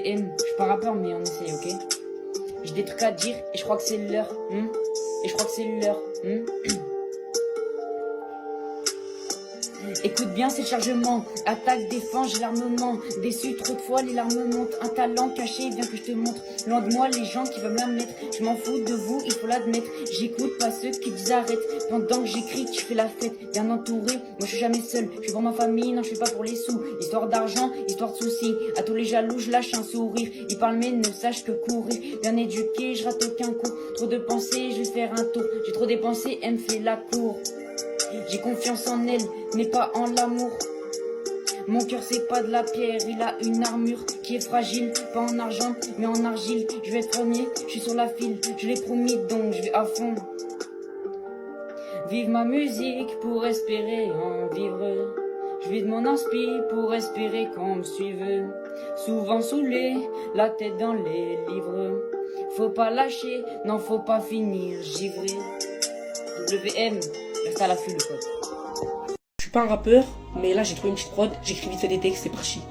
Je suis pas rappeur mais on essaye, ok? J'ai des trucs à dire et je crois que c'est l'heure. Et je crois que c'est l'heure. Écoute bien ces chargements, attaque, défense, j'ai l'armement. Déçu trop de fois, les larmes montent. Un talent caché, viens que je te montre. Loin de moi les gens qui veulent me la mettre. Je m'en fous de vous, il faut l'admettre. J'écoute pas ceux qui vous arrêtent. Pendant que j'écris, je fais la fête. Bien entouré, moi je suis jamais seul. Je suis pour ma famille, non je fais pas pour les sous. Histoire d'argent, histoire de soucis. À tous les jaloux, je lâche un sourire. Ils parlent mais ne sachent que courir. Bien éduqué, je rate aucun coup. Trop de pensées, je vais faire un tour. J'ai trop dépensé, elle me fait la cour. J'ai confiance en elle, mais pas en l'amour. Mon cœur c'est pas de la pierre, il a une armure qui est fragile, pas en argent, mais en argile. Je vais être premier, je suis sur la file, je l'ai promis donc je vais à fond. Vive ma musique pour espérer en vivre. Je vis de mon inspi pour espérer qu'on me suive. Souvent saoulé, la tête dans les livres. Faut pas lâcher, non faut pas finir givré. WM, reste à l'affût le pote. Je suis pas un rappeur, mais là j'ai trouvé une petite prod, j'écris vite fait des textes, c'est parti.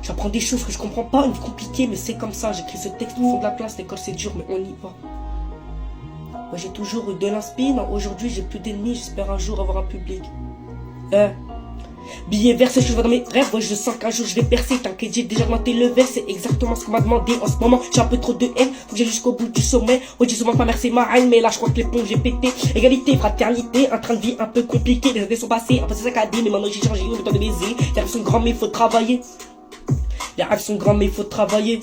J'apprends des choses que je comprends pas, une vie compliquée, mais c'est comme ça, j'écris ce texte au fond de la classe, l'école c'est dur, mais on y va. Moi j'ai toujours eu de l'inspi, non aujourd'hui j'ai plus d'ennemis, j'espère un jour avoir un public. Billet vert, c'est ce que je vois dans mes rêves. Ouais, je sens qu'un jour je vais percer. T'inquiète, j'ai déjà augmenté le verre. C'est exactement ce qu'on m'a demandé en ce moment. J'ai un peu trop de haine, faut que j'aille jusqu'au bout du sommet. Ouais, j'ai souvent que ma mère c'est ma reine, mais là je crois que les ponts j'ai pété. Égalité, fraternité, un train de vie un peu compliqué. Les années sont passées, un peu c'est saccadé, mais maintenant j'ai changé, le temps de baiser. Les rêves sont grands, mais il faut travailler. Les rêves sont grands, mais il faut travailler.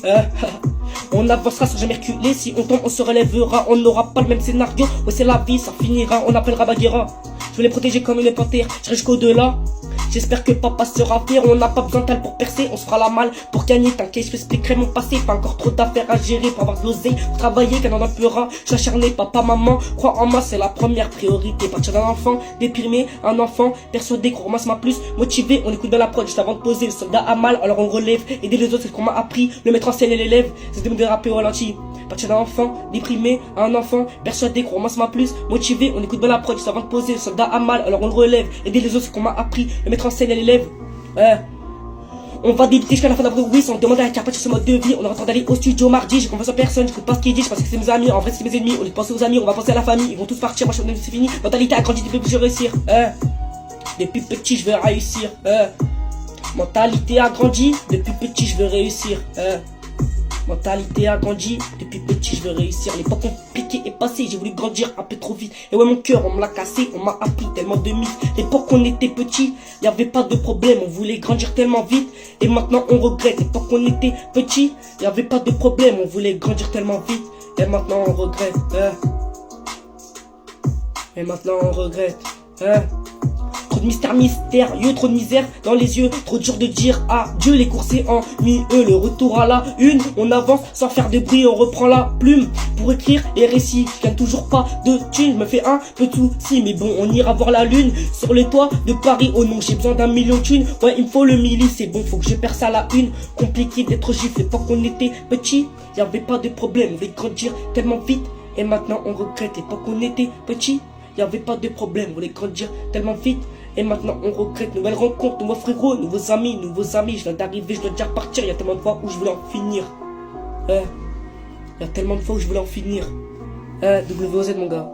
On avancera sans jamais reculer. Si on tombe, on se relèvera. On n'aura pas le même scénario. Ouais, c'est la vie, ça finira. On appellera Bagheera. Je vais les protéger comme une panthère. J'irai jusqu'au-delà. J'espère que papa sera fier, on n'a pas besoin d'elle pour percer, on se fera la malle pour gagner, t'inquiète, je t'expliquerai mon passé, pas encore trop d'affaires à gérer pour avoir de l'oseille, pour travailler, qu'elle en appellera, je suis acharné, papa, maman, crois en moi, c'est la première priorité, partir d'un enfant, déprimé, un enfant, persuadé, qu'on ramasse ma plus, motivé, on écoute bien la prod, juste avant de poser, le soldat a mal, alors on relève, aider les autres, c'est ce qu'on m'a appris, le mettre en scène et l'élève, c'est de me déraper au ralenti. Partir d'un enfant, déprimé, un enfant, persuadé, qu'on ramasse ma plus, motivé, on écoute bien la prod, juste avant de poser, le soldat a mal, alors on le relève, aider les autres, c'est ce qu'on m'a appris, le mettre en scène et l'élève. On va débuter jusqu'à la fin d'avril, oui, sans demander à la carte sur ce mode de vie. On aura le temps d'aller au studio mardi, j'ai confiance en personne, j'écoute pas ce qu'il dit, je pense que c'est mes amis, en vrai c'est mes ennemis, on est pensé aux amis, on va penser à la famille, ils vont tous partir, moi je suis c'est fini. Mentalité a grandi depuis que je veux réussir, depuis petit je veux réussir, mentalité a grandi, depuis petit je veux réussir, mentalité a grandi, depuis petit je veux réussir. L'époque compliquée est passée, j'ai voulu grandir un peu trop vite. Et ouais mon cœur on me l'a cassé, on m'a appris tellement de mythes. L'époque on était petit, y avait pas de problème, on voulait grandir tellement vite. Et maintenant on regrette, l'époque on était petit, y avait pas de problème, on voulait grandir tellement vite. Et maintenant on regrette, Et maintenant on regrette, Trop de mystère mystérieux, trop de misère dans les yeux, trop dur de dire adieu, les courses c'est ennuyeux, le retour à la une, on avance sans faire de bruit, on reprend la plume pour écrire les récits, je gagne toujours pas de thunes, me fait un peu de soucis, mais bon on ira voir la lune, sur les toits de Paris, oh non j'ai besoin d'un million de thunes, ouais il me faut le milli, c'est bon faut que je perce à la une, compliqué d'être giflé, pas qu'on était petit, y avait pas de problème, on voulait grandir tellement vite, et maintenant on regrette, et pas qu'on était petit, y avait pas de problème, on voulait grandir tellement vite. Et maintenant on regrette, nouvelle rencontre, nouveaux frérots, nouveaux amis, je viens d'arriver, je dois déjà repartir, il y a tellement de fois où je voulais en finir. Il y a tellement de fois où je voulais en finir. WOZ mon gars.